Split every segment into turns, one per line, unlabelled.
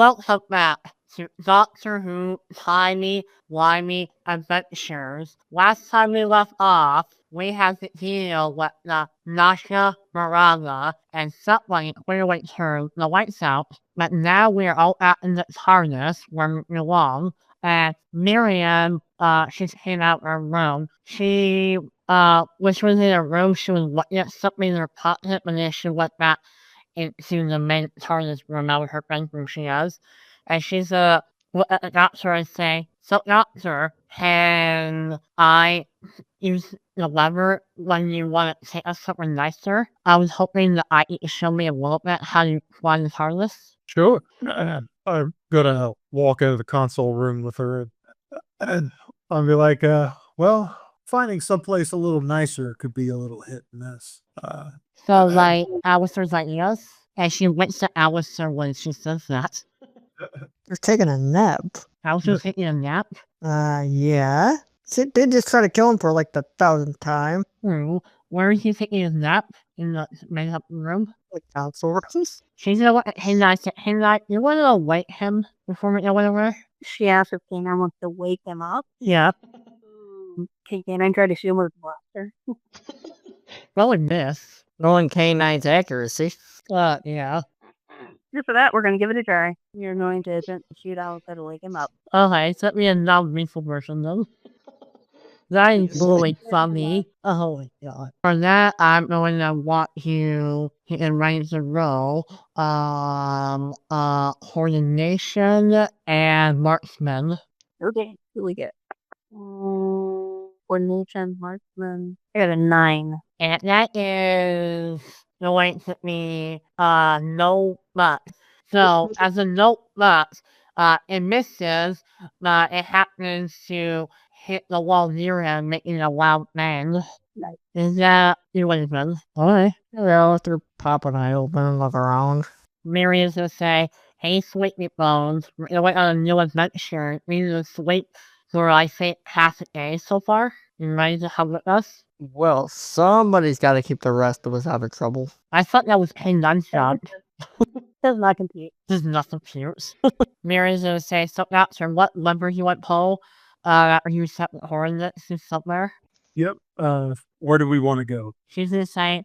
Welcome back to Doctor Who Timey Wimey Adventures. Last time we left off, we had to deal with the Nasha Maraga and someone clearly turned the lights out, but now we're all out in the TARDIS where we belong, and Miriam, she's came out of her room. She, when she was in her room, she was looking at something in her pocket, and then she went back into the main TARDIS room out of her bedroom she has. And she's look at the doctor and say, "So doctor, can I use the lever when you want to take us somewhere nicer? I was hoping that you could show me a little bit how you fly the TARDIS."
Sure. I'm gonna walk out of the console room with her and I'll be like, well, finding someplace a little nicer could be a little hit and miss.
So like Alistair's like, yes. And she winks at Alistair when she says that.
You're taking a nap.
Alistair's taking a nap?
Yeah. She did just try to kill him for like the 1,000th time.
Where is he taking his nap? In the makeup room?
Like console rooms.
She's gonna look at him and say, you wanna awake him before we go anywhere?
She asked if K9 wants to wake him up.
Yeah.
K9 tried to shoot him with a blaster.
Well, in this.
Knowing K9's accuracy.
Yeah.
Just for that, we're going to give it a try. You're going to attempt to shoot Alistair to wake him up.
Okay, set me a non-lethal version though. That is really funny. Oh my god. For that, I'm going to want you to arrange the roll. Coordination and marksman.
Okay, who we get? Coordination, marksman. I got a 9.
And that is going to be no but. So as a no but, it misses, but it happens to hit the wall near him, making a loud bang.
Nice.
Is that your even? Alright.
Hello, they're popping eye open and look around.
Miriam's gonna say, "Hey, Sleepy Bones, we're gonna wait on a new adventure. We need to sleep for, I think, half a day so far. You ready to come with us?"
Well, somebody's got to keep the rest of us out of trouble.
I thought that was K9's job.
Does not compute.
This is nothing cute. Miriam's gonna say, "So, Doctor, what lever you want pull? Are you set with coordinates somewhere?"
Yep. Where do we want to go?
She's gonna say,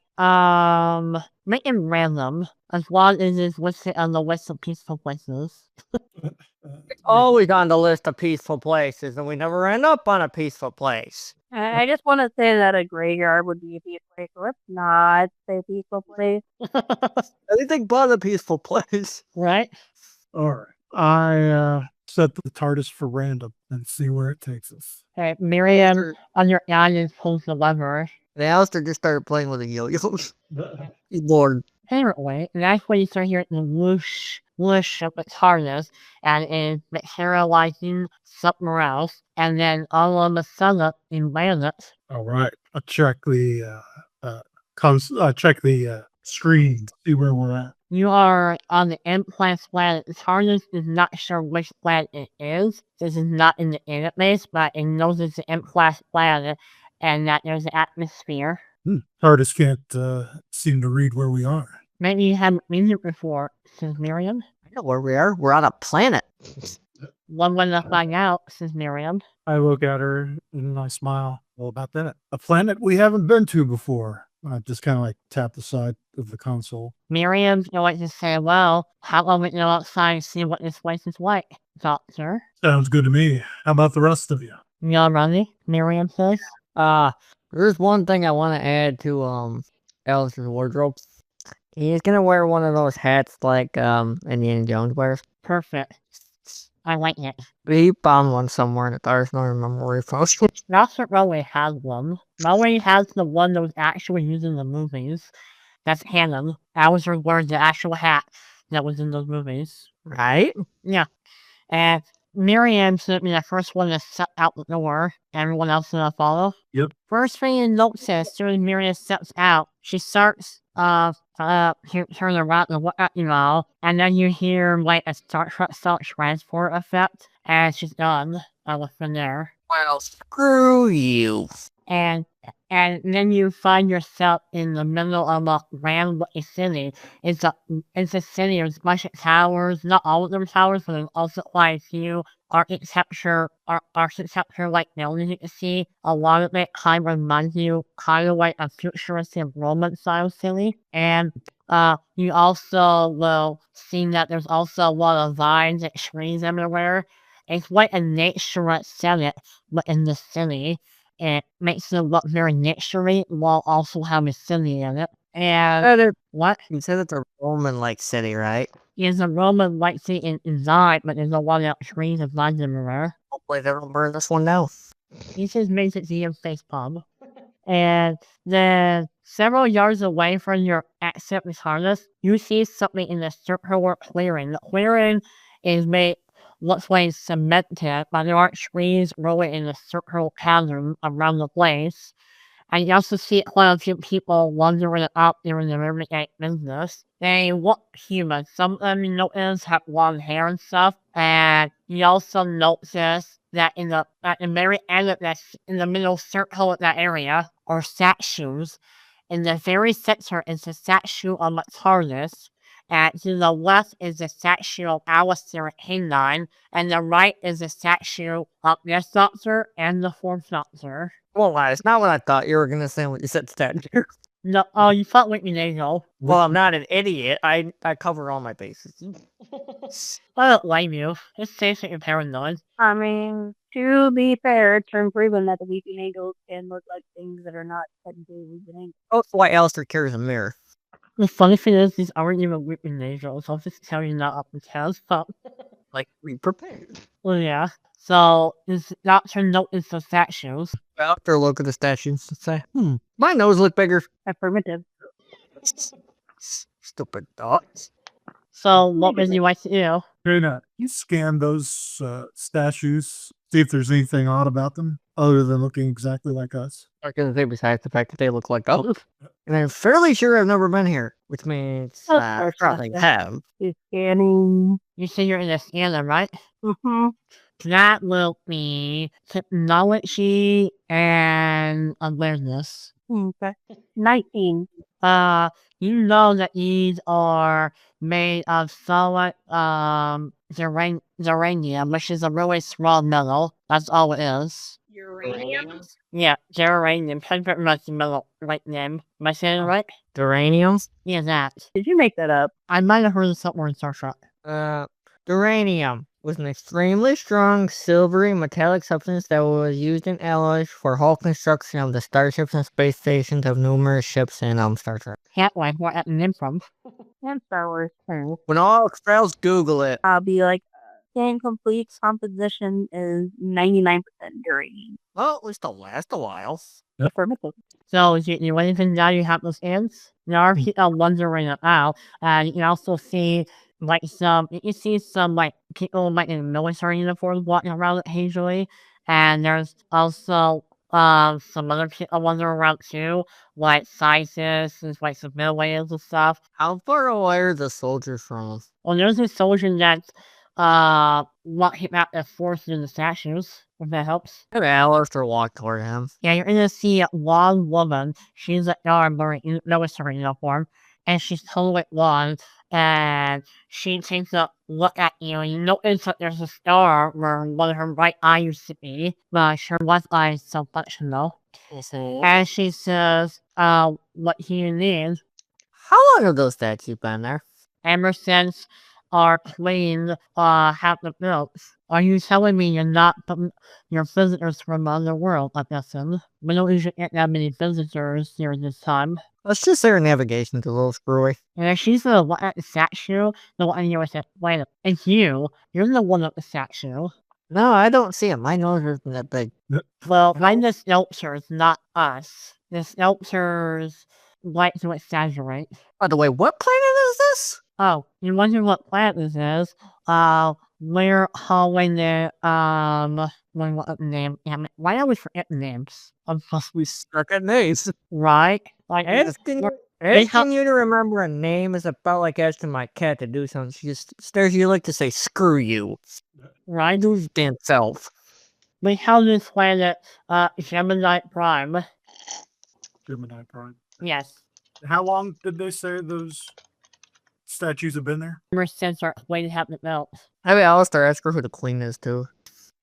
make it random, as long as it's listed on the list of peaceful places.
Always on the list of peaceful places, and we never end up on a peaceful place.
I just want to say that a graveyard would be a peaceful place. So let's not say peaceful place.
Anything but a peaceful place.
Right?
Alright. I set the TARDIS for random and see where it takes us.
Okay, Miriam, on your guidance, pulls the lever.
And Alistair just started playing with a yo-yo. Lord.
Apparently, and that's when you start hearing the whoosh, whoosh of the TARDIS, and it's materializing somewhere else, and then all of a sudden, it lands.
Alright. I'll check the screen, see where we're at.
You are on the implant planet. The TARDIS is not sure which planet it is. This is not in the database, but it knows it's an implant planet and that there's an atmosphere.
TARDIS can't seem to read where we are.
Maybe you haven't been here before, says Miriam.
I know where we are. We're on a planet.
One way to find out, says Miriam.
I look at her and I smile. Well, about that. A planet we haven't been to before. I just kind of like tap the side of the console.
Miriam's going to say, well, how about we go outside and see what this place is like, Doctor?
Sounds good to me. How about the rest of you?
You all ready? Miriam says.
There's one thing I want to add to Alice's wardrobe. He's gonna wear one of those hats like Indiana Jones wears.
Perfect. I like it.
He found one somewhere in the TARDIS. I don't remember where he found it.
Doctor Rowley has one. Rowley has the one that was actually used in the movies. That's canon. Alistair wears the actual hat that was in those movies.
Right?
Yeah. And Miriam's gonna be the first one to step out the door. Everyone else is gonna follow.
Yep.
First thing you notice as soon as Miriam steps out, she starts turn around and look at you all, and then you hear like a Star Trek style transport effect, and she's done. elephant there.
Well, screw you.
And then you find yourself in the middle of a grand city. It's a city. There's a bunch of towers. Not all of them towers, but there's also quite a few architecture like buildings you can see. A lot of it kind of reminds you kind of like a futuristic Roman style city. And you also will see that there's also a lot of vines and trees everywhere. It's like a nature setting, but in the city. It makes it look very naturey while also having city in it. And what?
You said it's a Roman-like city, right?
Is a Roman like city in design, but there's a lot of trees and vines everywhere.
Hopefully they don't burn this one down.
This is basically a face pub. And then several yards away from your exit harness, you see something in the circular clearing. The clearing is made looks like cemented, but there are trees growing in a circular pattern around the place. And you also see quite a few people wandering out there in their everyday business. They look human. Some of them you notice have long hair and stuff. And you also notice that at the very end of that, in the middle circle of that area, are statues. In the very center is a statue of a TARDIS. And to the left is a statue of Alistair at K9, and the right is a statue of this Doctor and the Fourth Doctor.
Won't lie, it's not what I thought you were gonna say when you said statue.
No, oh, you thought Whitney Angel.
Well, I'm not an idiot. I cover all my bases.
I don't blame you. It says that you're paranoid.
I mean, to be fair, it's been proven that the weeping angels can look like things that are not technically weeping angels.
Oh, that's why Alistair carries a mirror.
The funny thing is, these aren't even Whitney Angels. I'll just tell you not up the test, but
Like, be prepared.
well, yeah. So, this Doctor noticed the statues.
After look at the statues and say, my nose look bigger.
Affirmative.
Stupid thoughts.
So, what would you like to do?
Trina, you scan those statues, see if there's anything odd about them other than looking exactly like us.
I was gonna say, besides the fact that they look like us. And I'm fairly sure I've never been here, which means I probably have.
She's scanning.
You say you're in the scanner, right?
Mm-hmm.
That will be technology and awareness.
Okay. 19.
You know that these are made of solid geranium, which is a really small metal. That's all it is.
Uranium?
Yeah, geranium. Pretty much the metal right name. Am I saying it right?
Duranium?
Yeah, that.
Did you make that up?
I might have heard of somewhere in Star Trek.
Duranium was an extremely strong, silvery, metallic substance that was used in alloys for hull construction of the starships and space stations of numerous ships in Star Trek.
Can't like where that name from.
And Star Wars too.
When all else, Google it.
I'll be like, complete composition is 99% uranium.
Well, at least it'll last a while.
Affirmative.
So, you anything now you have those ends? There are people wondering about, and you can also see some people like in military uniforms walking around occasionally, and there's also some other people wandering around too, like scientists and like civilians and stuff.
How far away are the soldiers from us?
Well, there's a soldier that's walking out the force in the statues, if that helps.
Maybe Alistair walked toward him.
Yeah, you're gonna see one woman. She's a wearing military uniform, and she's totally blonde. And she takes a look at you, and you notice that there's a star where one of her right eye used to be, but her left eye is still functional. And she says, what do you need?
How long have those statues been there?
Ever since our plane have the built. Are you telling me you're not your visitors from another world, I'm guessing? We don't usually get that many visitors during this time.
Let's just say our navigation's a little screwy.
And if she's the one at the statue, the one you said, wait, it's you. You're the one at the statue.
No, I don't see it. My nose isn't that big.
Well, find the sculptures, not us. The sculptures like to exaggerate.
By the way, what planet is this?
Oh, you wonder what planet this is? We're hauling the, what name? Why are we forget names?
We stuck at names.
Right? Like,
Asking you to remember a name is about like asking my cat to do something. She just stares at you like to say, screw you.
Right?
Do your damn self.
We held this planet, Gemini Prime.
Gemini Prime.
Yes.
How long did they say those statues have been there?
Ever since our queen happened melt.
Maybe Alistair asked her who the queen is too.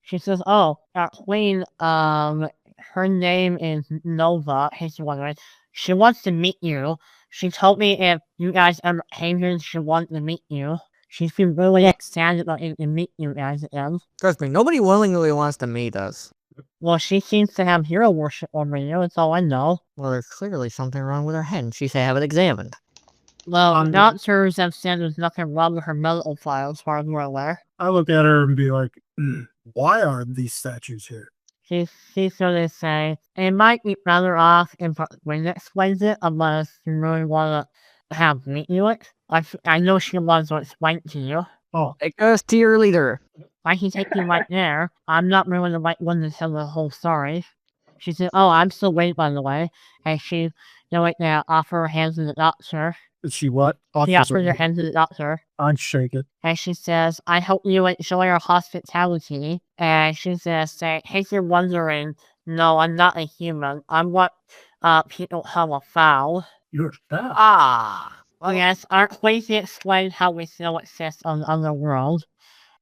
She says, oh, our queen, her name is Nova. He's wondering. She wants to meet you. She told me if you guys ever came here, she wanted to meet you. She's been really excited about it to meet you guys again.
Trust me, nobody willingly wants to meet us.
Well, she seems to have hero worship over you, that's all I know.
Well, there's clearly something wrong with her head, and she should have it examined.
Well, doctors have said there's nothing wrong with her medical file as far as we're aware.
I look at her and be like, why are these statues here?
She's going to say, it might be better off if Wayne explains it, unless you really want to have me do it. I know she wants to explain it to you.
Oh,
It goes to your leader.
I can take you right there. I'm not really the right one to tell the whole story. She said, oh, I'm still waiting, by the way. And she, like, offer her hand to the doctor.
is she what?
She offers her hand to the doctor.
I'd shake it.
And she says, I hope you enjoy our hospitality. And she says, in case you're wondering, no, I'm not a human. I'm what people call a fowl.
You're that.
Ah.
Well, yes, our Queasy explained how we still exist on the underworld.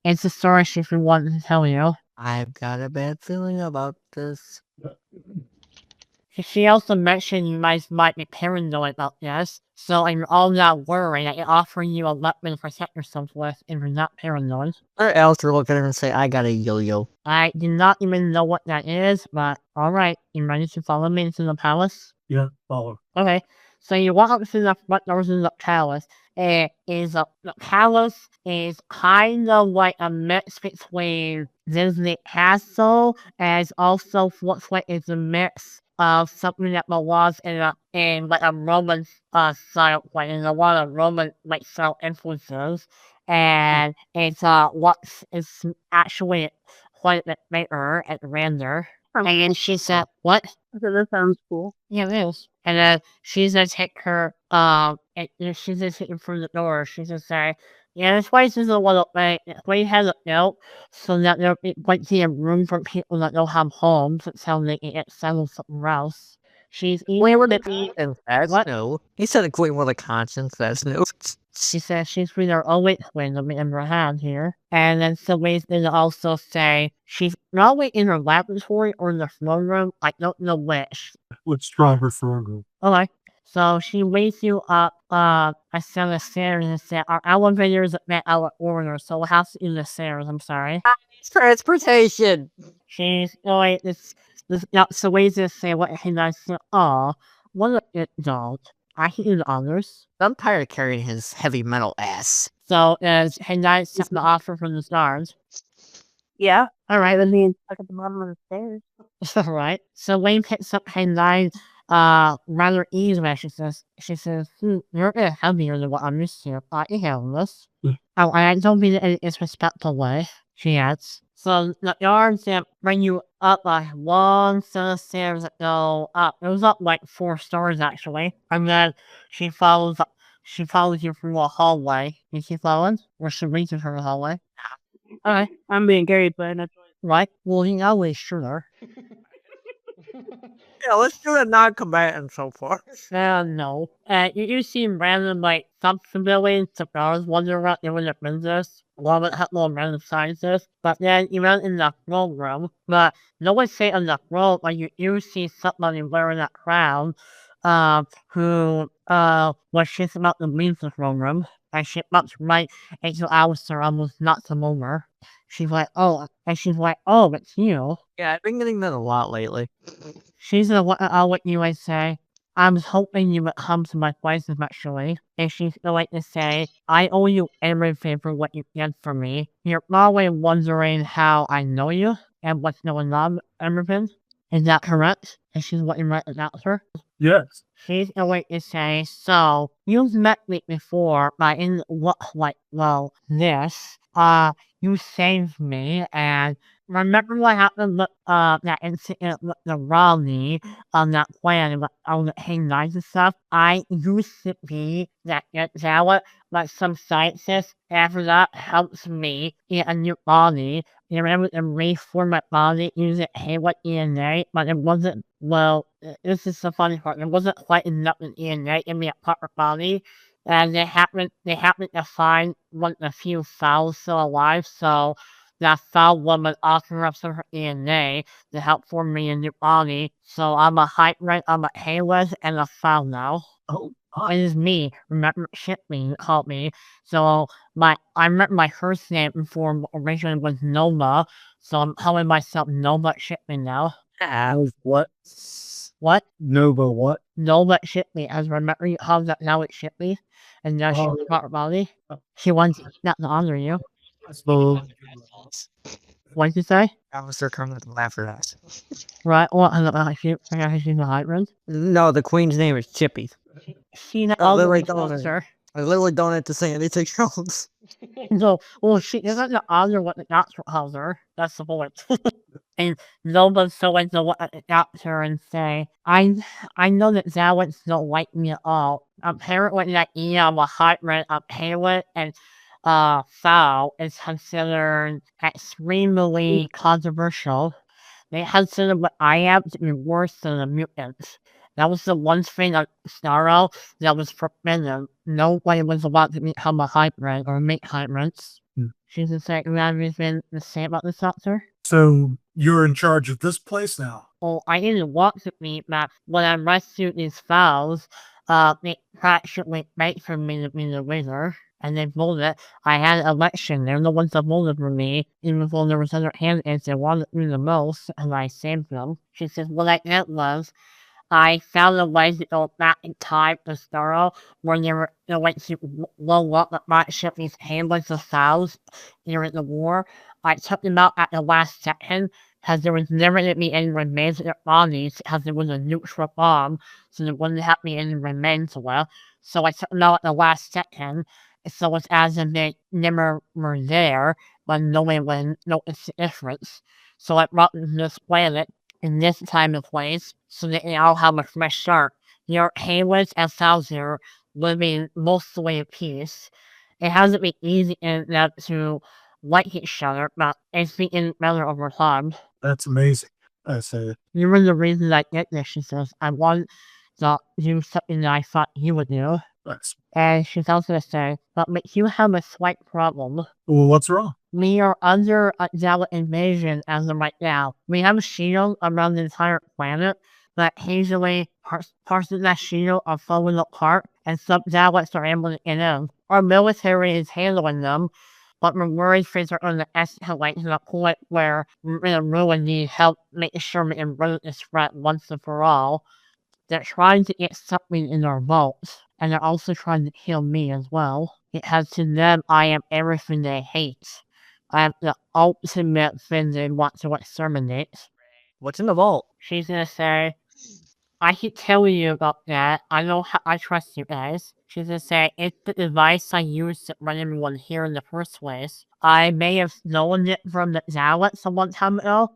It's a story she's been wanting to tell you.
I've got a bad feeling about this.
She also mentioned you guys might be paranoid about this, so I'm all not worried that you're offering you a weapon to protect yourself with if you're not paranoid.
Alistair look at her and say, I got a yo-yo.
I do not even know what that is, but alright, you ready to follow me into the palace?
Yeah, follow.
Okay, so you walk up to the front doors of the palace. The palace is kind of like a mix between Disney Castle, and also looks like it's a mix of something that belongs in like a Roman style place, and a lot of Roman like style influences, and it's it's actually quite a bit bigger and grander. And then she said, what?
So that sounds cool.
Yeah, it is. And then she's gonna take her, and she's gonna take her through the door. She's gonna say, yeah, this place is a little bit, we have it built so that there might be a room for people that don't have homes, that's how they can get settled somewhere else. She's
Queen with a
eating
conscience, that's
What?
new. He said a queen with a conscience, that's new.
She says she's with her always twin to be in her hand here. And then somebody's gonna also say she's probably in her laboratory or in the throne room. I don't know which.
Let's try her for a group.
Okay. So she wakes you up a set of stairs and said our elevators met our order, so we'll have to use the stairs, I'm sorry.
Transportation.
She's going so ways to say what he does. Oh, what a good dog. I can do the honors.
I'm tired of carrying his heavy metal ass.
So he does accept the offer from the stars.
Yeah.
Alright,
Rather than being stuck at the bottom of the stairs.
alright. So Wayne picks up Henai rather easily, she says, you're a bit heavier than what I'm used to. I can handle this. Oh, I don't mean it in a disrespectful way, she adds. So the yards that bring you up a long set of stairs that go up. It was up like 4 stories actually. And then she follows you through a hallway. You keep following? Or she leads you through the hallway. Okay.
I'm being carried by an
Right? Well, you always sure.
Yeah, let's do a non-combatant so far.
No. You see random, like, sub-civilians, cigars, wondering about doing their business. A lot of it had little random scientists. But then you went in the throne room. But no one say on the throne, like, you see somebody wearing that crown, who, was just about to leave the throne room. And she bumps right into Alistair, almost knocks him over. She's like, oh, it's you.
Yeah, I've been getting that a lot lately.
She's gonna what you would say. I was hoping you would come to my place eventually. And she's going to say, I owe you everything for what you did for me. You're probably wondering how I know you and what's going on with everything. Is that correct? And she's looking right at her.
Yes.
She's going to say, so, you've met me before, but it didn't look like, well, this. You saved me, and remember what happened with, that incident with the Raleigh on that plan, on the King Knights and stuff? I used to be that Gallet like some scientists after that helped me get a new body. They were able to reform my body using Hayward DNA, but it wasn't, well, this is the funny part, it wasn't quite enough in DNA to give me a proper body. And they happened to find one of the few fowls still alive, so that foul woman offered up some of her DNA to help form me a new body. So I'm a hybrid, I'm a Hayward and a foul now.
Oh,
It is me. Remember Shipley called me. So I remember my first name before originally was Nova. So I'm calling myself Nova Shipley now.
what?
What?
Nova what?
Nova Shipley. As remember you called that now it's Shipley. And now
Oh.
she's got her body. She wants not to honor you.
I suppose.
What did you say?
Alistair coming to laugh at us.
Right, what she's a hybrid?
No, the queen's name is Chippy.
She not
Oh,
all
literally
the
don't
sir.
I literally don't have to say anything else.
So, well, she doesn't honor what the doctor calls her. That's the point. And Nova's so into what the doctor and say, I know that Zack don't like me at all. Apparently, that I'm a hybrid of Hayward and Foul is considered extremely controversial. They consider what I am to be worse than the mutants. That was the one thing of Starro that was forbidden. Nobody was allowed to become a hybrid or make hybrids. She's just like, you have anything to say about this, doctor?
So you're in charge of this place now?
Well, I didn't want to be, but when I rescued these fowls, they practically begged for me to be the winner. And they voted. I had an election. They're the ones that voted for me, even though there was other candidates that wanted me the most, and I saved them. She says, what I meant was, I found a way to go back in time to Starro when they went to blow up the battleship these handlers of fowls during the war. I took them out at the last second because there was never going to be any remains of their bodies because it was a neutral bomb, so there wouldn't have to be any remains left. So I took them out at the last second, so it's as if they never were there, but nobody would notice the difference. So I brought them to this planet in this time and place, so that they all have a fresh start. Your Haywards and Salzer living mostly in peace. It hasn't been easy in them to like each other, but it's been better over time.
That's amazing. I say.
You were the reason I did this, she says. I wanted to do something that I thought you would do.
That's.
And she's also going to say, but you have a slight problem.
Well, what's wrong?
We are under a Dalek invasion as of right now. We have a shield around the entire planet, but occasionally parts of that shield are falling apart, and some Daleks are able to get in. Our military is handling them, but we're worried things are going to escalate to the point where we're going to really need help making sure we can run this threat once and for all. They're trying to get something in our vaults, and they're also trying to kill me as well. Because to them, I am everything they hate. I am the ultimate thing they want to exterminate.
What's in the vault?
She's gonna say, I can tell you about that. I know how I trust you guys. She's gonna say, it's the device I used to run everyone here in the first place. I may have stolen it from the Daleks a long time ago.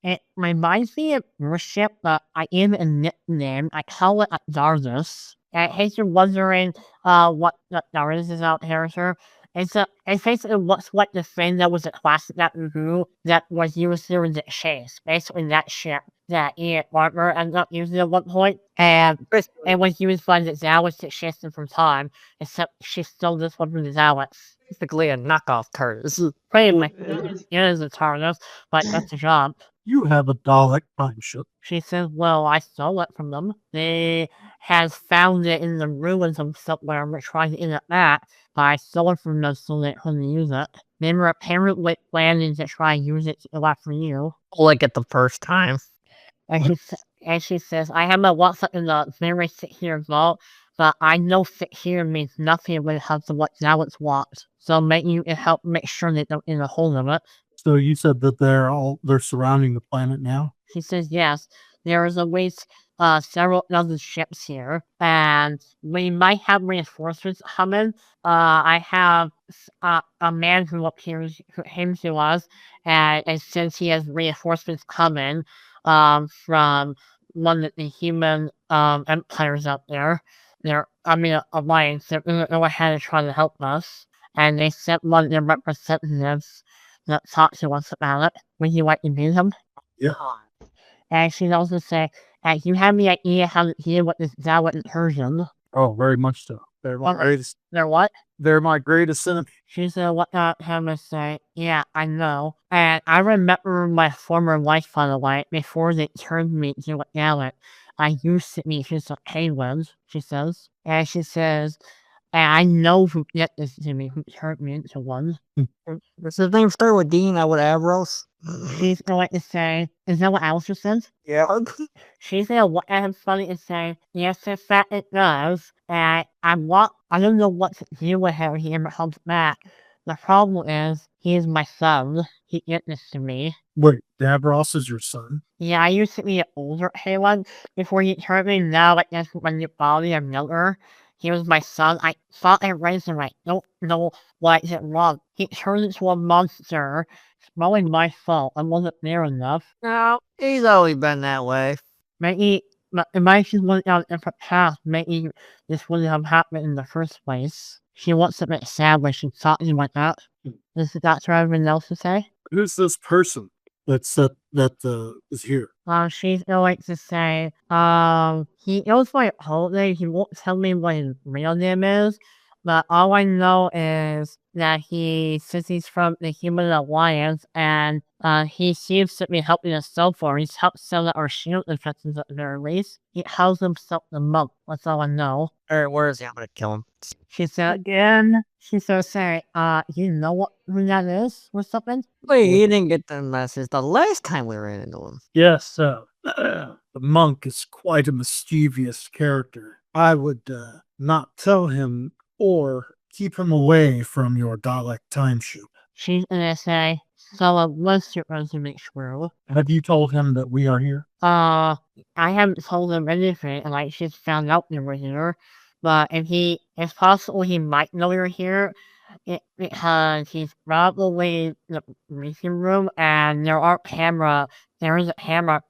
It reminds me of worship, but I gave it a nickname. I call it a Dardus. In case you're wondering what the Dardus is out here, sir. It basically looks like the thing that was a classic that review that was used during the chase. Basically that ship that Ian Barber ended up using at one point. And it was used by the Daleks to chase them from time, except she stole this one from the Daleks.
Basically a knockoff TARDIS.
Pretty much, it is a TARDIS, but that's the job.
You have a Dalek time ship.
She says, well, I stole it from them. They had found it in the ruins of somewhere and were trying to get it back, but I stole it from them so they couldn't use it. They were apparently planning to try and use it to go after you.
Like at the first time.
And she says, I have my WhatsApp in the very secure vault, but I know secure means nothing when it comes to what Daleks want. So maybe you can help make sure they don't get a hold of it.
So you said that they're surrounding the planet now?
She says, yes. There is always several other ships here, and we might have reinforcements coming. I have a man who came to us, and since he has reinforcements coming from one of the human empires out there, their alliance. They're gonna go ahead and try to help us. And they sent one of their representatives to talk to us about it. Would you like to meet him?
Yeah.
And she'd also say, do you have any idea how to deal with this downward incursion?
Oh, very much so. They're my greatest.
They're what?
They're my greatest enemy.
She said, what got him to say, yeah, I know. And I remember my former life, by the way, before they turned me into a gallant. I used to be just a penguin, she says. And she says, and I know who did this to me, who turned me into one.
Does his name start with D, not with Avros?
She's going to say, is that what Alistair says?
Yeah.
She said, what I'm funny to say, yes, in fact it does. And I don't know what to do with him here when it comes back. The problem is, he is my son. He did this to me.
Wait, Davros is your son?
Yeah, I used to be an older Halen before he turned me. Now, I guess when you body I'm younger. He was my son. I thought I raised him. I don't know what I did wrong. He turned into a monster. It's probably my fault. I wasn't there enough.
No, he's always been that way.
Maybe it might just went down a different path. Maybe this wouldn't have happened in the first place. She wants a bit sad when she's talking like that. Does the doctor have anything else to say?
Who's this person that is here?
She's going to say, he knows my holiday. He won't tell me what his real name is, but all I know is that he says he's from the Human Alliance, and he seems to be helping us so far. He's helped sell out our shield defenses at the very least. He calls himself the monk. That's all I know.
Alright, where is he? I'm gonna kill him.
She said,
Again.
she's gonna say, you know who that is or something?
Wait, he didn't get the message the last time we ran into him.
Yes, the monk is quite a mischievous character. I would not tell him or keep him away from your Dalek timeshoot.
She's gonna say, so unless you're going to make sure.
Have you told him that we are here?
I haven't told him anything, and I just found out they were here. But it's possible he might know you're here, because he's probably in the briefing room, and there is a camera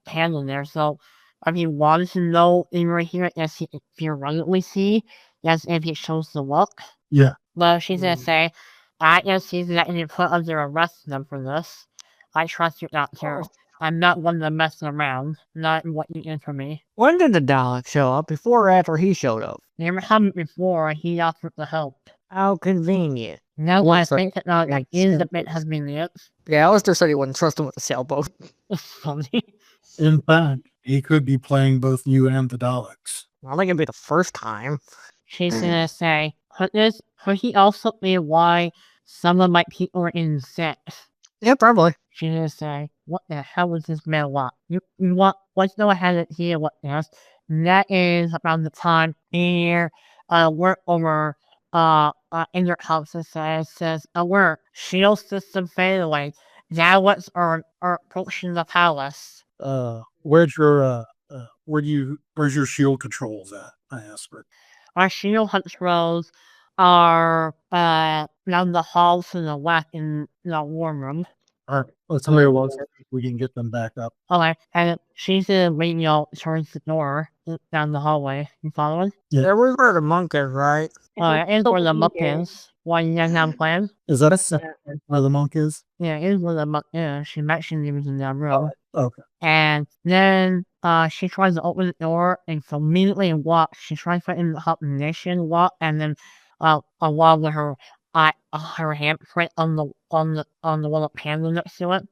panel there, so if he wanted to know you were here, I guess he could theoretically see, yes, if he chose to look.
Yeah.
But she's gonna say, I guess he's not going to put under arrest them for this. I trust you, Doctor. I'm not one to mess around. Not what you did for me.
When did the Dalek show up? Before or after he showed up?
Never happened before. He offered the help.
How convenient.
No, I
Looks like-
think technology is a bit convenient.
Yeah, Alistair said he wouldn't trust him with a sailboat.
It's funny.
In fact, he could be playing both you and the Daleks.
I think it'd be the first time.
She's gonna say, could he also be why some of my people are in sick?
Yeah, probably.
She's gonna say, what the hell was this man want? Let's go ahead and hear what this. And that is around the time here, we're over, in your house, it says, alert, shield system failing. Daleks are approaching the palace.
Where's your shield controls at? I asked her.
Our shield controls are, down the hall to the left in the war room.
All right, let's tell you what, we can get them back up.
Okay, and she's gonna bring you towards the door down the hallway. You following?
Yeah.
There was where the monk is, right?
It is where the monk is. Why you guys have plans?
Is that where the monk is?
Yeah, it is where the monk is. She mentioned he was in that room.
Okay.
And then she tries to open the door and immediately walks. She tries to put in the combination walk, and then along with her handprint on the little panel next to it,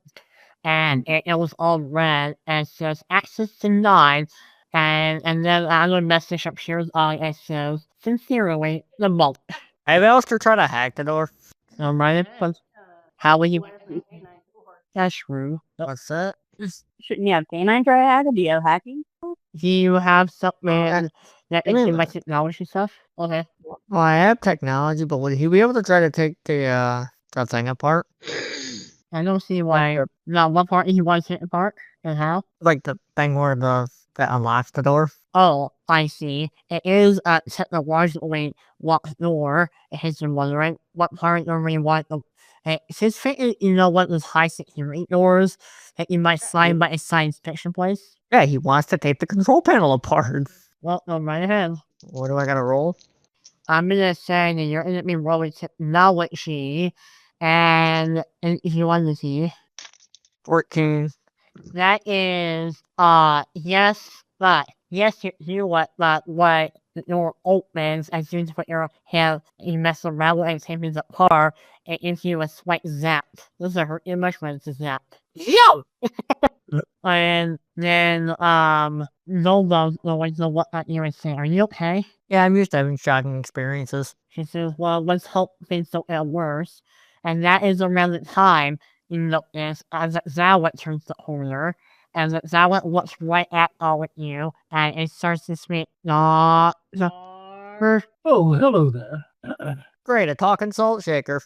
and it was all red and it says access denied, and then another message appears on it says sincerely the monk.
Have Alistair tried to hack the door?
Alright, but how will you? That's true.
What's that?
Shouldn't you have canine try to hack it? Do you have hacking?
Do you have something that
I mean,
is my technology stuff? Okay.
Well, I have technology, but would he be able to try to take the thing apart?
I don't see why. No, what part you want to take apart and how?
Like the thing where that unlocks the door?
Oh, I see. It is a technologically locked door. It has been wondering what part you really want to. Since you know what those high security doors that you might find by a science fiction place?
Yeah, he wants to take the control panel apart.
Well, go right ahead.
What do I gotta roll?
I'm gonna say that you're gonna be rolling technology, and if you want to see,
14.
that is yes, but yes, you what, but what your opens as soon as you put your hand, you mess around with it and take things apart, it gives you a slight zap. This is hurt you much when it's a zap. Yo! And then Lobo's going to look at you and say, "Are you okay?"
Yeah, I'm used to having shocking experiences.
She says, "Well, let's hope things don't get worse." And that is around the time you notice as Zawet turns the corner, and that Zawet looks right at all of you, and it starts to speak,
Oh, hello there.
Great, a talking salt shaker.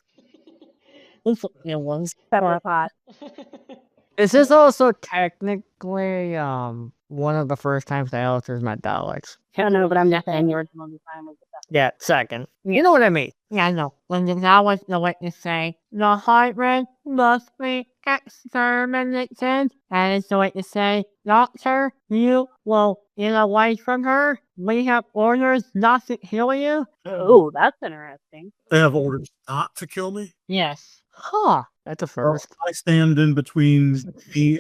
it was
Pepper pot.
Is this also technically one of the first times that Alistair's met Daleks?
I don't know, but I'm definitely yours most of the time with the stuff.
Yeah, second. You know what I mean?
Yeah, I know. When the Zawet's the way to say, "The hybrid must be exterminated," and it's the way to say, "Doctor, you will get away from her. We have orders not to kill you."
Oh, that's interesting.
They have orders not to kill me.
Yes.
Huh. That's a
Well,
first.
I stand in between me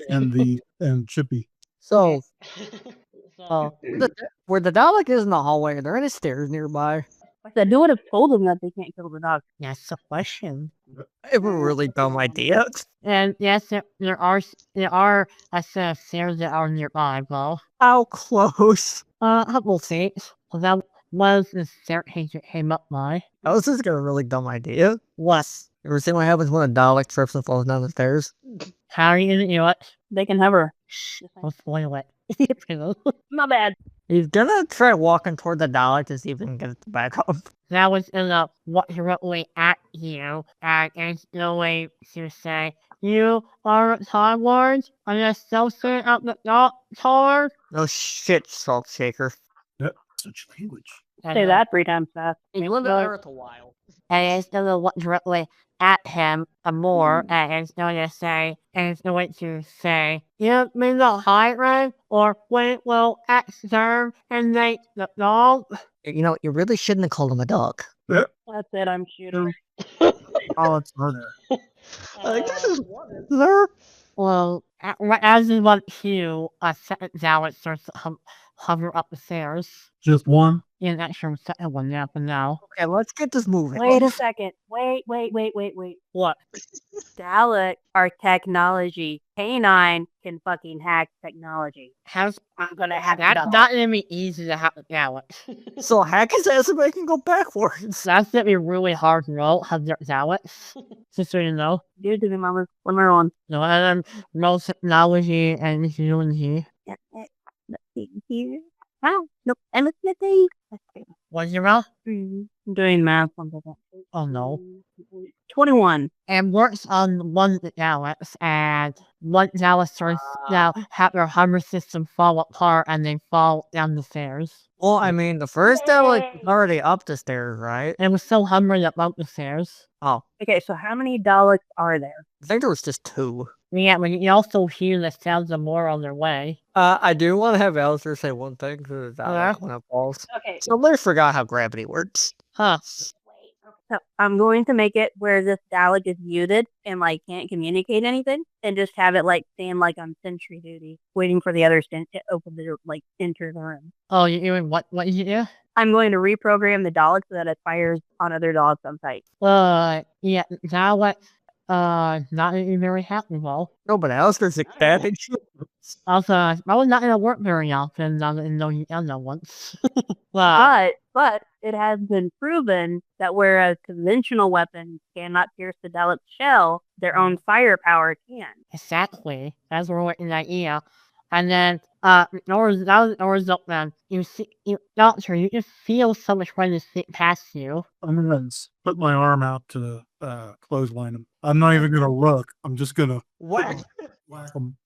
and Chippy.
So,
So,
where the Dalek is in the hallway, are there any stairs nearby?
Like I would have told them that they can't kill the dog.
that's the question.
It's a really dumb idea.
And yes, there are a set of stairs that are nearby, though.
How close?
A couple seats. Well, that was the staircase it came up by.
How is this a really dumb idea?
What?
You ever seen what happens when a Dalek trips and falls down the stairs?
How are you gonna do it?
They can hover.
Shh, don't spoil it.
My bad.
He's gonna try walking toward the Dalek to see if he can get it back up.
That was gonna walk directly at you, and it's no way to say, "You are a Time Lord, an associate of the Doctor."
No shit, Salt Shaker.
Such language.
Say that 3 times fast.
You live in Earth a while.
And it's gonna look directly at him more, and it's going to say, "Give me the hybrid, or we will exterminate the dog."
You know, you really shouldn't have called him a dog.
That's it. I'm shooting.
Oh, it's murder.
This is there.
Well, as you want to, a second Dalek starts to hover up the stairs.
Just one.
Yeah, not sure what's second one now, but now.
Okay, let's get this moving.
Wait a second. Wait.
What?
Dalek are technology. K9 can fucking hack technology.
I'm
gonna have to
That's
double.
not gonna be easy to hack with Dalek.
So hack his ass and make him go backwards.
That's gonna be really hard to roll, have Daleks. Just so you know.
Do it to me, mama. One more one.
No, and then roll technology and humanity.
Let's see here. Oh, nope. And let's get the.
What's your roll?
I'm doing math. 1 second.
Oh no.
21.
And works on one of the Daleks, and one Dalek starts now have their hammer system fall apart and they fall down the stairs.
Well, I mean, the first Dalek was already up the stairs, right?
And it was still hammering up the stairs.
Oh,
Okay, so how many Daleks are there?
I think there was just 2.
Yeah, but you also hear the sounds of more on their way.
I do want to have Alistair say one thing to the Dalek
Yeah.
when it falls.
Okay,
Somebody forgot how gravity works.
Huh.
so I'm going to make it where this Dalek is muted and like can't communicate anything, and just have it like stand like on sentry duty, waiting for the others to open the like enter the room.
Oh, you doing what did you do?
I'm going to reprogram the Dalek so that it fires on other Daleks on site.
Yeah, Dalek, not really very happy though.
No, but Alistair's ecstatic.
Also, probably not gonna work very often, now that you know you done that once. Well,
But it has been proven that whereas conventional weapons cannot pierce the Dalek's shell, their own firepower can.
exactly. That's what an idea. And then, result then, Doctor, you just feel so much ready to sneak past you.
I'm gonna put my arm out to clothesline him. I'm not even gonna look. I'm just gonna
Whack.
whack him.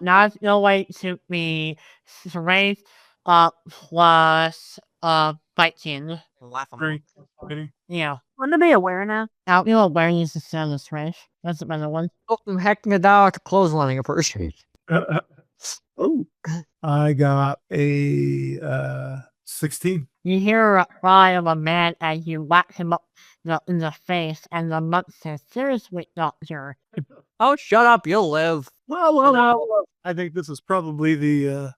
Now it's no way to be strength, plus, fighting.
Laugh him.
Great. Ready?
Yeah.
Wouldn't it be aware now?
Now, awareness is still the strength. That's another one.
Oh, I'm hacking a Dalek clotheslining a person.
Oh, I got a 16.
You hear a cry of a man as you whack him up in the face, and the monk says, "Seriously, doctor."
Oh, shut up, you'll live.
Well. I think this is probably the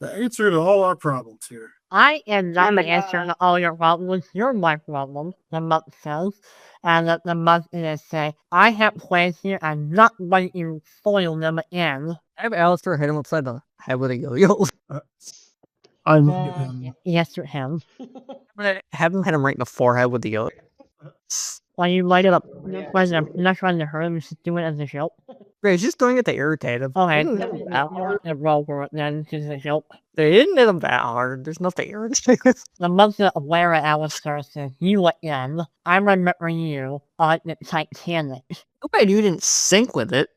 answer to all our problems here.
I am not the answer to all your problems. You're my problem, the monk says. And the monk is say, "I have plans here. I'm not letting you spoil them again."
I have Alistair hit him upside the head with a yo-yo.
I look at him.
Yes, to him.
I'm gonna have him hit him right in the forehead with the yo-yo.
While you light it up, you're not trying to hurt him, just do it as a joke.
Right, he's just doing it to irritate him.
Okay,
He didn't hit him that hard.
roll for it then, just a joke.
They didn't hit him that hard. There's nothing irritating.
The monk's aware of Alistair says, "You again. I remember you on the Titanic."
Okay, you didn't sink with it.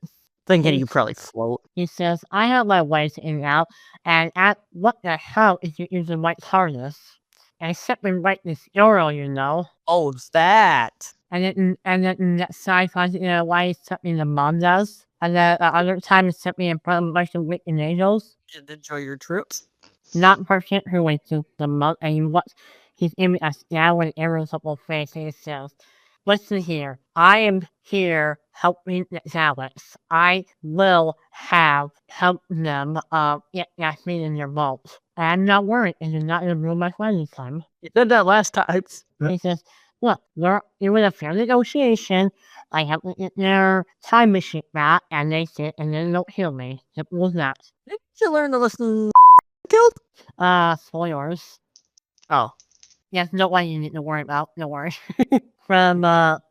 Thinking you probably float.
He says, "I have my ways in and out, and what the hell is you using my TARDIS? And set me right this euro, you know."
Oh, that.
And then that side finds it in a way he sent me the mom does. And then the other time he sent me in front of a bunch of wicked angels.
Did you enjoy your trips?
Not particularly to the monk, and what he's in a scowling, irritable face, and he says, "Listen here, I am here helping the Alex. I will help them get that meat in their vault. I'm not worried, and you're not going to ruin my friend this time."
You did that last time.
He says, "Look, they're doing a fair negotiation. I have to get their time machine back, and they sit, and then they'll heal me. Simple as that."
Did you learn to listen killed?
Spoilers.
Oh.
Yes, no one you need to worry about, no worry. From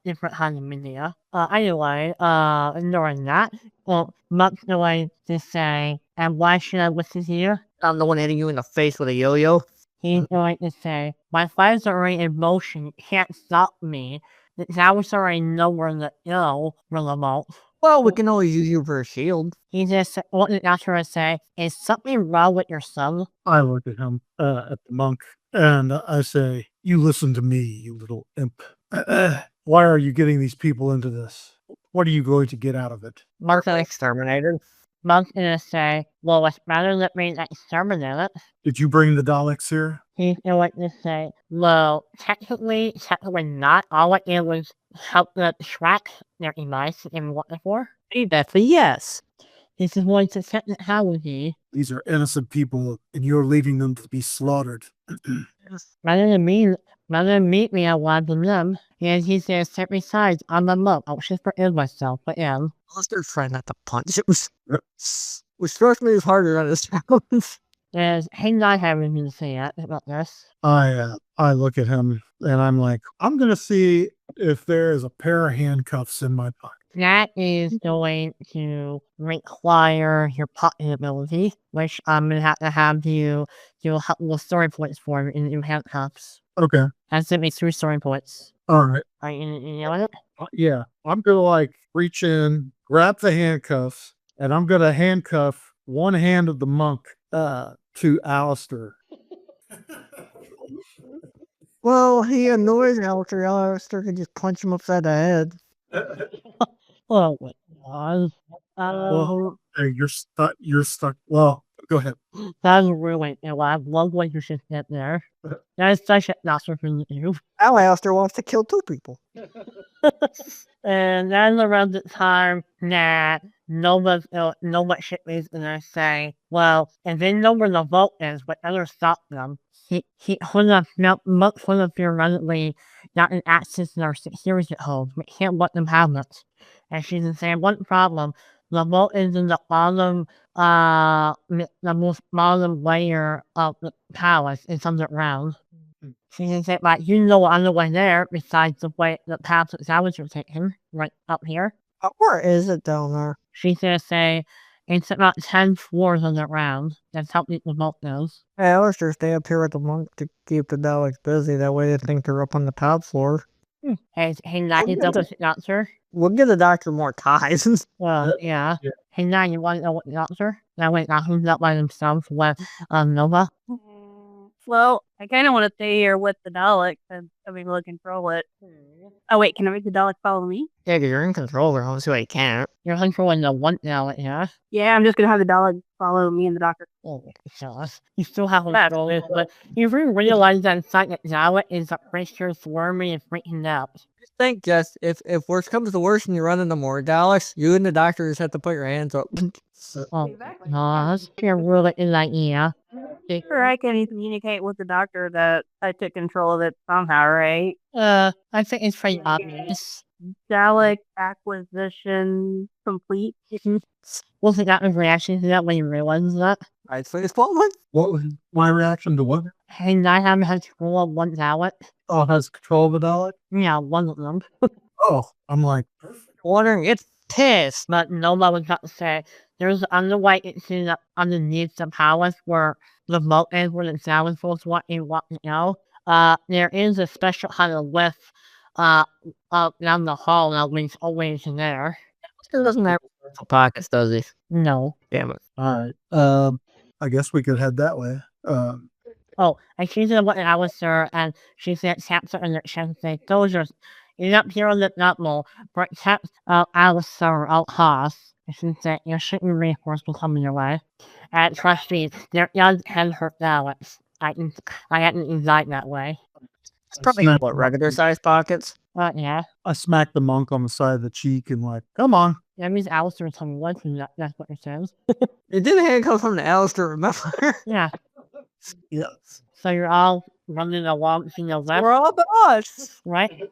different kinds of media. Anyway, ignoring that, well, Muck's going to say, "And why should I listen to you?"
I'm the one hitting you in the face with a yo-yo.
He's going to say, "My friends are already in motion. You can't stop me. The towers already know where to go for the vault."
Well, we can always use you for a shield.
He just wanted the doctor to say, "Is something wrong with your son?"
I look at him, at the monk, and I say, "You listen to me, you little imp. Why are you getting these people into this? What are you going to get out of it?"
Mark an exterminator.
Monk's gonna say, "Well, it's better than being exterminated."
Did you bring the Daleks here?
He's going to say, "Well, technically not. All I did was help the track their device and what for."
That's a yes.
This is going to set it how with you.
These are innocent people, and you're leaving them to be slaughtered.
Rather than meet me alive than them. And he says, "Besides, I'm a monk. I should forgive myself, but yeah."
Alistair trying not to punch. It was struck me as harder than it sounds.
There's not having me to say that about this.
I look at him, and I'm like, I'm going to see if there is a pair of handcuffs in my pocket.
That is going to require your pocket ability, which I'm going to have you do a couple of story points for me in handcuffs.
Okay.
And send me 3 story points.
All right.
Are you know it?
Yeah. I'm going to reach in, grab the handcuffs, and I'm going to handcuff one hand of the monk to Alistair.
Well, he annoys Alistair. Alistair can just punch him upside the head.
Oh, my God.
Hey, you're stuck. Well, go ahead.
That's really I love what you should get there. That is such a nasty thing to do.
Alistair wants to kill 2 people.
And then around the time that Nova shit is gonna say, "Well, if they know where the vault is, but others stop them, he would have theoretically gotten access to our security codes. We can't let them have it." And she's saying, "One problem, the vault is in the bottom, the most bottom layer of the palace. It's underground." She can say, "But you know on the way there, besides the way the path that Salvage are taking, right up here."
Where is it down there?
She's gonna say, "It's about 10 floors underground." That's how deep the vault goes.
Hey, Alistair, stay up here with the monk to keep the Daleks busy. That way they think they're up on the top floor.
Hey, that is the doctor.
We'll give the doctor more ties.
Well, yeah. Hey, now you want to know what the doctor? That way, not who's up by themselves with Nova.
Well, I kind of want to stay here with the Dalek and we will control it. Oh wait, can I make the Dalek follow me?
Yeah, you're in control. Obviously, I can't.
You're controlling the one now, yeah?
Yeah, I'm just gonna have the Dalek follow me and the Doctor.
Oh, gosh. You still have control of it, but you realize that inside that Dalek is a creature swarming and freaking out.
Just think, Jess, if worst comes to worst and you run into more Daleks, you and the doctor just have to put your hands up.
Oh, gosh. You're really in that ear.
Sure, I can communicate with the Doctor that I took control of it somehow, right?
I think it's pretty obvious.
Dalek acquisition complete.
What's that reaction to that when you realize that?
I'd say it's one.
What was my reaction to what?
Hey, Nightham has control of one Dalek.
Oh, it has control of the Dalek?
Yeah, one of them.
Oh, I'm like,
Wondering, it's pissed.
But Nova was about to say, there's underway into underneath the palace where the moat is where the Dalek folks want you to know. There is a special kind of lift down the hall that leads always in there.
It doesn't have pockets, does he?
No.
Damn it.
all right. I guess we could head that way.
Oh, and she's gonna look at Alistair and she said taps her in the chest and say, soldiers, you're not here on the level, protect Alistair at all costs. And she said, your shooting reinforcements coming your way. And trust me, their young can hurt Daleks. I hadn't designed that way.
It's probably
Snap.
what, regular sized pockets?
Yeah.
I smacked the monk on the side of the cheek and like, come on.
That means Alistair is coming once, and that's what it says.
It didn't handcuff from the Alistair, remember?
Yeah.
Yes.
So you're all running along to the left,
We're all boss.
right?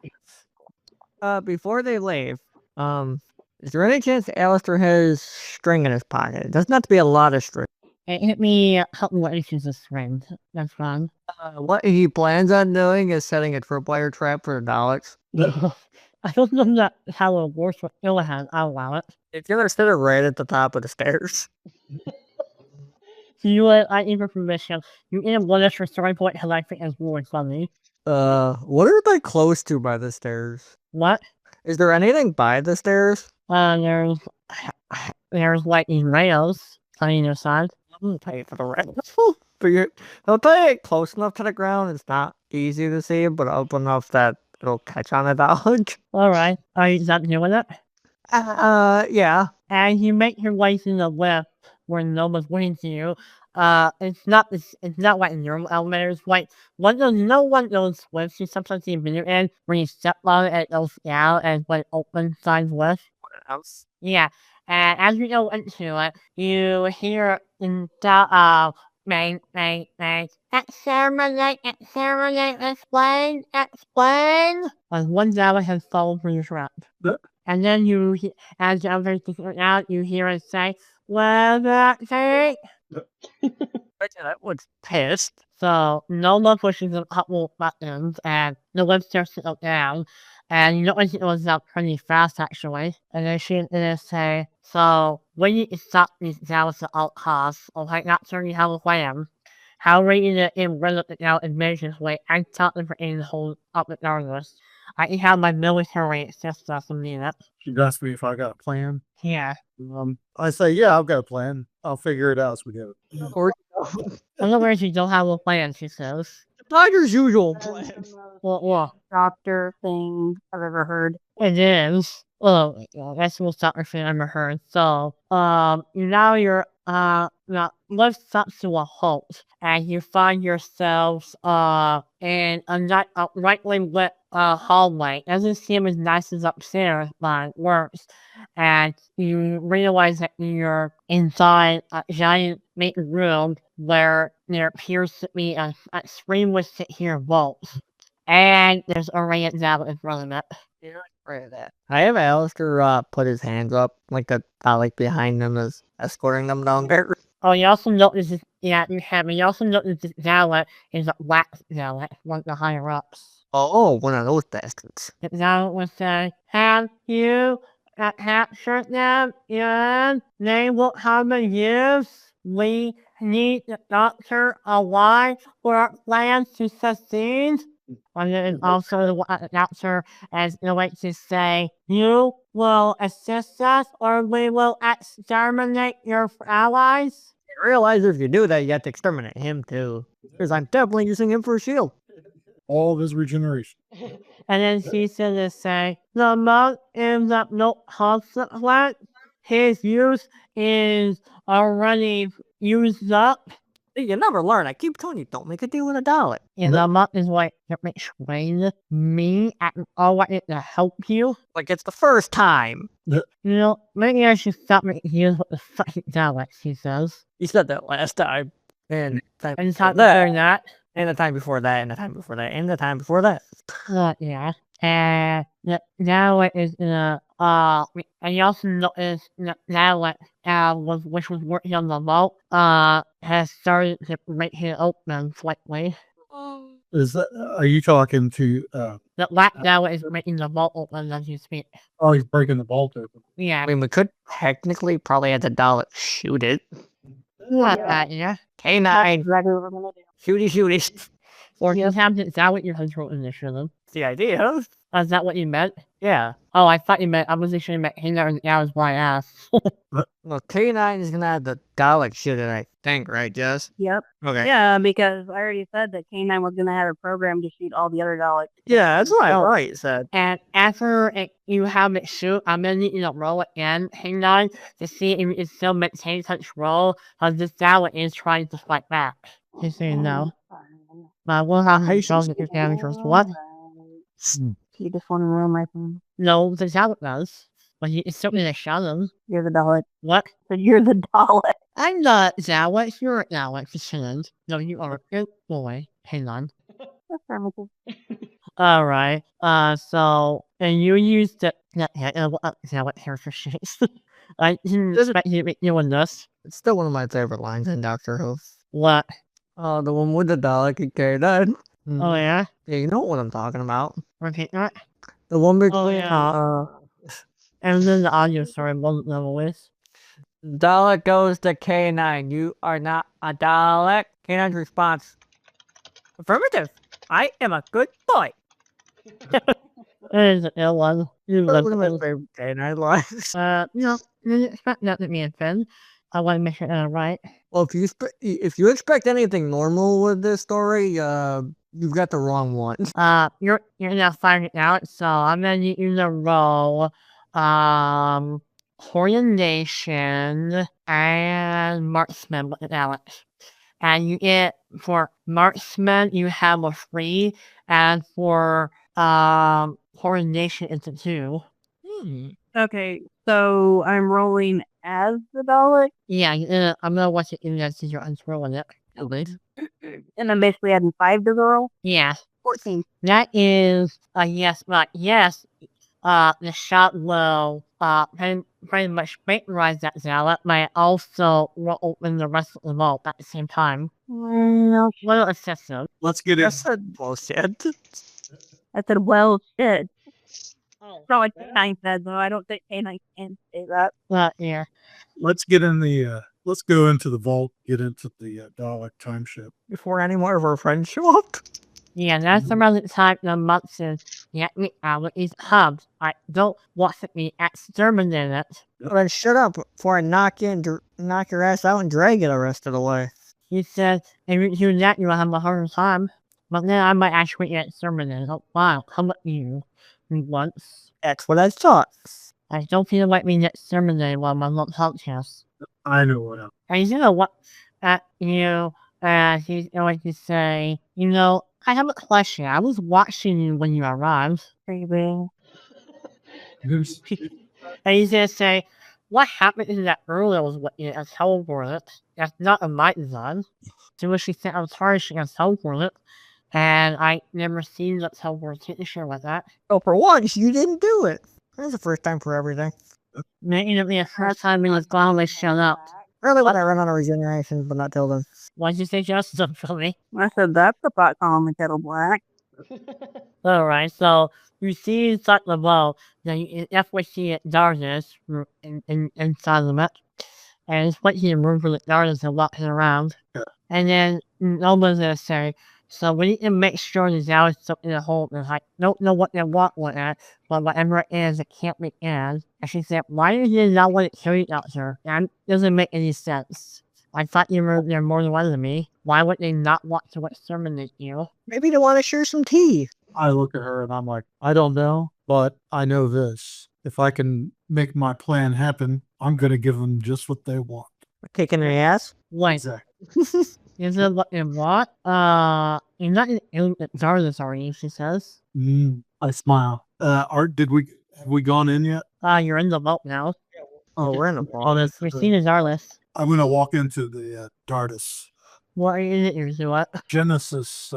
Before they leave, is there any chance Alistair has string in his pocket? It doesn't have to be a lot of string.
It hit me help me what issues this friend. That's fine.
What he plans on doing is setting a tripwire trap for the Daleks.
I don't know that how it works with Illihan. I'll allow it.
If you're gonna sit it right at the top of the stairs.
You I give her permission. You can one extra story point because I think it's really funny.
What are they close to by the stairs?
What?
Is there anything by the stairs?
There's like these rails on either side.
I'm gonna pay for the rest. But they'll pay it close enough to the ground. It's not easy to see, but up enough that it'll catch on the Dalek.
Alright. Are you done doing it?
Yeah.
And you make your way through the lift where Nova's waiting for you. It's not like normal elevators. Like one of those lifts you sometimes see a video in where you step on it and it goes down and when it opens side lift.
House.
Yeah. And as you go into it, you hear in the exterminate, explain. And one Dalek has fallen for your trap. And then as the others figure out, you hear it say, "Well, that's it."
That one's pissed.
So Nova pushes a couple buttons, and the lift starts to go down. And you notice it was up pretty fast, actually. And then she didn't say, "So we need to stop these Daleks at all costs. Okay, not sure you have a plan. How are you to get rid of it now immediately? I'm talking for any hold up regardless. I can have my military assist us in it."
She asked me if I got a plan.
Yeah.
I say, yeah, I've got a plan. I'll figure it out as we go.
Or
In other words, you don't have a plan, she says.
Tiger's usual plan.
Well,
Doctor thing I've ever heard.
it is. Oh, that's the most doctor thing I've ever heard. So, now you're, the lift stops to a halt, and you find yourselves, in a brightly lit, hallway. Doesn't seem as nice as upstairs, but it works. And you realize that you're inside a giant main room where there appears to be a extremely secure vault. And there's a ray example in front of it.
Right of that. I have Alistair put his hands up, like the Dalek behind him is escorting them down there.
Oh, you also notice this, yeah, you have. You also notice this Dalek is a wax Dalek, one of the higher ups.
Oh, one of those bastards.
The Dalek would say, "Have you captured them? And they will have a use. We need the Doctor alive for our plans to succeed." And then also the Doctor as the way to say, "You will assist us or we will exterminate your allies."
realize if you do that, you have to exterminate him too. Because I'm definitely using him for a shield.
All of his regeneration.
And then she said to say, the monk ends up no consequence. His use is already used up.
You never learn. I keep telling you, don't make a deal with a Dalek.
And the monk is like, you're explaining me and all I need to help you.
Like it's the first time.
You know, maybe I should stop making deals with the fucking Dalek, she says.
You said that last time. And time
And
before
time before that.
And the time before that, and the time before that, and the time before that.
Yeah. And the Dalek is in a, and you also noticed that Dalek, which was working on the vault, has started to make it open slightly.
Are you talking to,
The black Dalek is making the vault open as you speak.
oh, he's breaking the vault open.
Yeah.
I mean, we could technically probably have the Dalek shoot it.
Not that, yeah.
K9,
Exactly what we're gonna do.
shooty.
Or you have the Dalek your control initiative.
It's the idea.
Is that what you meant?
Yeah.
Oh, I thought you meant, I wasn't sure you meant hang out and that was why I asked.
Well, K9 is gonna have the Dalek shoot it, I think, right, Jess?
Yep.
Okay.
Yeah, because I already said that K9 was gonna have a program to shoot all the other Daleks.
Yeah, that's what I thought you said.
And after you have it shoot, I'm gonna need you to roll again, hang on, to see if you can still maintain control, because this Dalek is trying to fight back. Just so you know. But we'll have to show that your characters. What?
You just want to roll my phone.
No, the Dalek does. But it's still in a shadow.
You're the Dalek.
What?
So you're the Dalek.
I'm not Dalek, you're Dalek, for chillin'. No, you are a good boy. Hang on.
Affirmative.
Alright, so, and you used the, Dalek character sheets. I didn't expect you to be doing this.
It's still one of my favorite lines in Doctor Who.
What?
Oh, the one with the Dalek and K9.
Oh yeah?
Yeah, you know what I'm talking about.
Repeat that?
The one with
Oh yeah. And then the audio story wasn't the voice.
Dalek goes to K9. You are not a Dalek. K9's response. Affirmative. I am a good boy.
It is an ill one. You
One of my
live
favorite K9 lines.
no, didn't expect that to be a fin. I want to make it right.
Well, if you expect anything normal with this story, you've got the wrong one.
You're gonna find it out, so I'm gonna need you to roll, coordination and marksman with Alex. And you get, for marksman, you have a 3, and for, coordination, it's a 2.
Okay, so I'm rolling as the Dalek,
Yeah, I'm gonna watch it in since you're unscrolling it.
and I'm basically adding 5 to the roll.
Yeah.
14.
That is a yes, but yes, the shot will pretty much vaporize that Zala, but it will open the rest of the vault at the same time.
Well,
Little excessive.
Let's get
That's a bullshit.
I said, well, shit.
Oh.
It's not what K9 said, though. I don't think K9 can say that.
But yeah.
Let's get in the, let's go into the vault, get into the Dalek time ship.
Before any more of our friends show up.
Yeah, that's around the time the month says, get me out of these hubs. I don't want to be exterminated.
Well, then shut up before I knock your ass out and drag you the rest of the way.
He said, if you do that, you'll have a harder time. But then I might actually get exterminated. Oh, wow, come at you once.
That's what I thought.
I don't feel like being exterminated while my little podcast.
I know what I'm.
And he's gonna look at you, and he's going to say, you know, I have a question. I was watching you when you arrived.
Creepy.
And he's gonna say, what happened in that earlier was what you got teleported. That's not a my design. To which she said, I'm sorry she got teleported. And I never seen the teleportation with that.
Oh, for once, you didn't do it. That's the first time for everything.
Maybe it'll be the first time in this glad they showed up.
Really when I run out of regeneration, but not till then.
Why'd you say Justin for me?
I said, that's the pot calling the kettle black.
Alright, so you see inside the vault, then you definitely see it darkness inside of it. And it's what you move with the darkness and walking around.
Yeah.
And then nobody's gonna say, so we need to make sure there's always something to hold. And I don't know what they want with it, but whatever it is, it can't be in. And she said, why did you not want to kill you out there? That doesn't make any sense. I thought you were there more than one of me. Why would they not want to exterminate you?
Maybe they want to share some tea.
I look at her and I'm like, I don't know, but I know this. If I can make my plan happen, I'm going to give them just what they want.
Kicking their ass.
Wait,
Exactly.
is it what you want? You're not in Zardes, are you? She says.
I smile. Have we gone in yet?
You're in the vault now.
Oh, we're in the vault.
We've seen Zardes.
I'm going to walk into the TARDIS.
What is it usually? What?
Genesis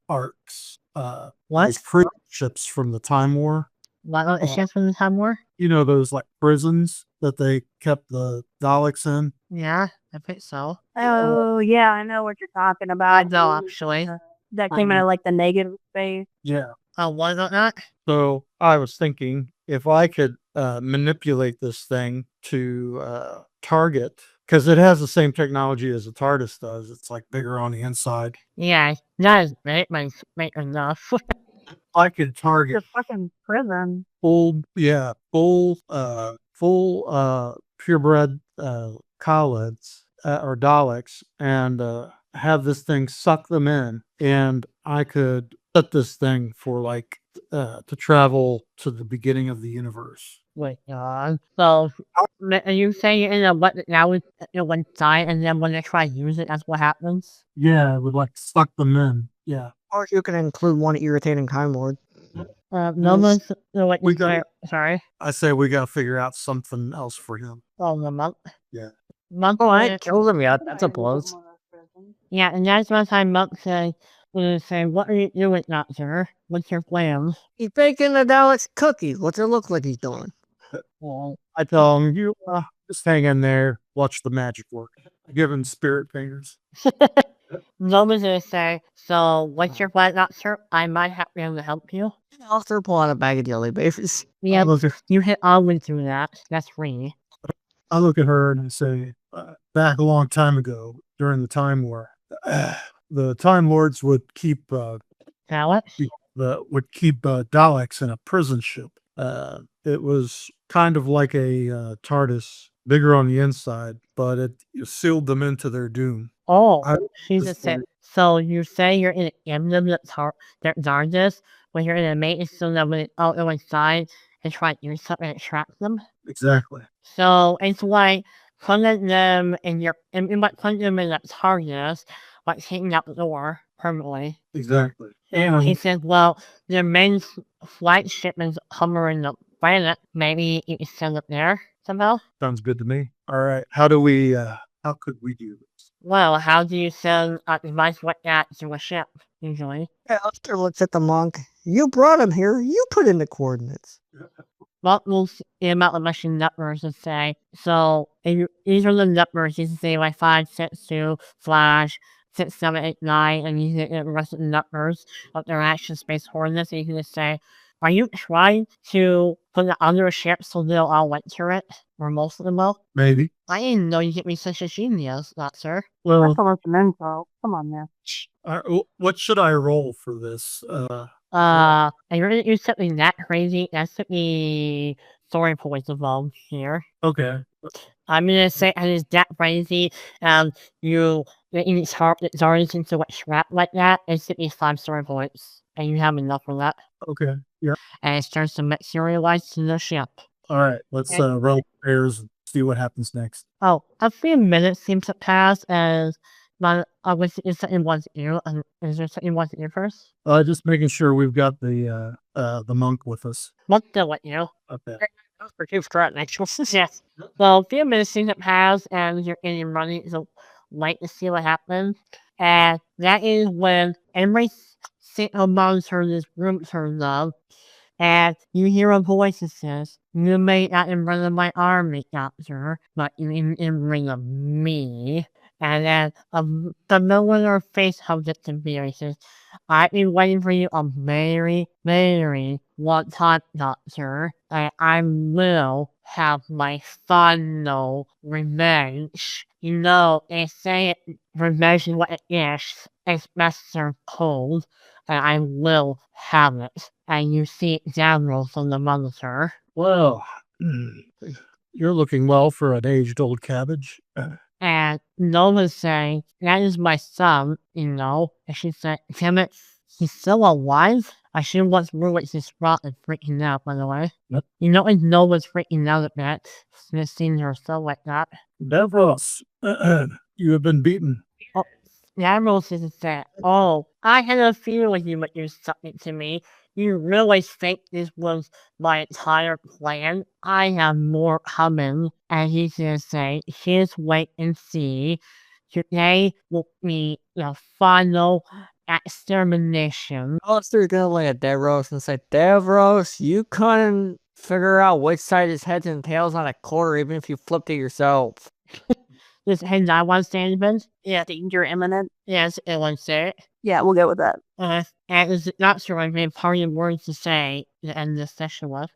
arcs.
What?
Those prison ships from the Time War.
What is ships from the Time War?
You know those like prisons that they kept the Daleks in?
Yeah, I think so.
Oh, yeah, I know what you're talking about.
No, actually.
That came out of like the negative space.
Yeah.
Was it not?
So I was thinking if I could manipulate this thing to target, because it has the same technology as a TARDIS does. It's like bigger on the inside.
Yeah, not as big, but it's big enough.
I could target
It's a fucking prison.
full purebred Kaleds or Daleks and have this thing suck them in, and I could set this thing for like to travel to the beginning of the universe.
Wait, so are you saying you're in a what now it went die, and then when they try to use it, that's what happens?
Yeah, it would like suck them in. Yeah.
Or you can include one irritating Time Lord.
No one's what
We
you
got-
sorry.
I say we got to figure out something else for him.
Oh, the monk.
Yeah.
Monk.
Oh, I ain't killed him yet. That's a plus.
Yeah, and that's one time monk said, "What are you doing, doctor? What's your plan?"
He's baking the Daleks cookies. What's it look like he's doing?
Well,
I tell him, you just hang in there, watch the magic work. I give him spirit fingers.
Nobody's gonna say, "So, what's your plan, doctor? I might have to be able to help you."
I'll start pulling out a bag of jelly babies.
Yeah,
I look at
you hit all the way through that. That's free.
her and I say, back a long time ago during the Time War, the Time Lords would keep
Alex?
Daleks in a prison ship. It was kind of like a TARDIS, bigger on the inside, but it sealed them into their doom.
Oh,
I
she's
just
a say.
wanted-
So you say you're in an emblem that's Zardes, when you're in a maintenance so that when it go inside and try to do something and attract them.
Exactly.
So it's like putting them in putting them in that TARDIS, like taking out the door permanently.
Exactly.
He
And
says, well, their main flight ship is hovering the planet. Maybe you can send it there somehow.
sounds good to me. All right. How could we do this?
Well, how do you send a device like that to a ship, usually?
Alistair looks at the monk. You brought him here. You put in the coordinates.
Well, we'll see about the Russian numbers and say, so these are the numbers. You can say like 5, 6, 2, slash 6, 7, 8, 9, and you can get the rest of the numbers of their action space coordinates. And you can just say, are you trying to put it under a ship so they'll all enter it? Or most of them will?
Maybe.
I didn't know you could be such a genius, not sir.
Well,
That's almost an insult. Come on now.
what should I roll for this?
And you're gonna do something that crazy. That's the story points involved here.
Okay.
I'm gonna say it is that crazy, you in its heart that Zardes into a trap like that, it's at least 5 story points. And you have enough for that.
Okay. Yeah.
And it starts to materialize to the ship.
All right. Let's roll pairs and see what happens next.
Oh, a few minutes seem to pass as is something one's ear? Is there something one's ear first?
Just making sure we've got the monk with us.
What's the what you?
Okay.
That's for keep strutting, actually.
Yes. So a few minutes seem to pass and you're getting ready to wait to see what happens. And that is when every single monster in this room turns up. And you hear a voice that says, "You may not in front of my army, doctor, but you in front of me." And then a familiar face comes up to me and says, "I've been waiting for you a very, very long time, doctor. And I will have my final revenge." You know, they say revenge is what it is. It's best served cold. And I will have it. And you see downloads from the monitor.
Well, you're looking well for an aged old cabbage.
And And Nova's saying, that is my son, And she said, damn it, he's still alive? I should have once ruined his spot and freaking out, by the way.
Yep.
And Nova's freaking out a bit, since seeing herself like that.
Davros, you have been beaten.
Davros is that. Oh, I had a feeling you would do something to me. You really think this was my entire plan? I have more coming. And he's gonna say, just wait and see. Today will be the final extermination.
Alistair's gonna look at Davros and say, Davros, you couldn't figure out which side his head and tail's on a quarter even if you flipped it yourself.
This head I want to stand event?
Yeah, danger imminent.
Yes, it was it.
Yeah, we'll go with that.
And is it not sure I made party words to say to end this session with?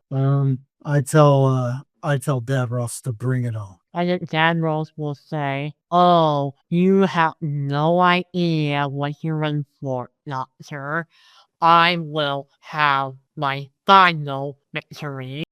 I tell Davros to bring it on.
I think Davros will say, oh, you have no idea what you're in for, Doctor. I will have my final victory.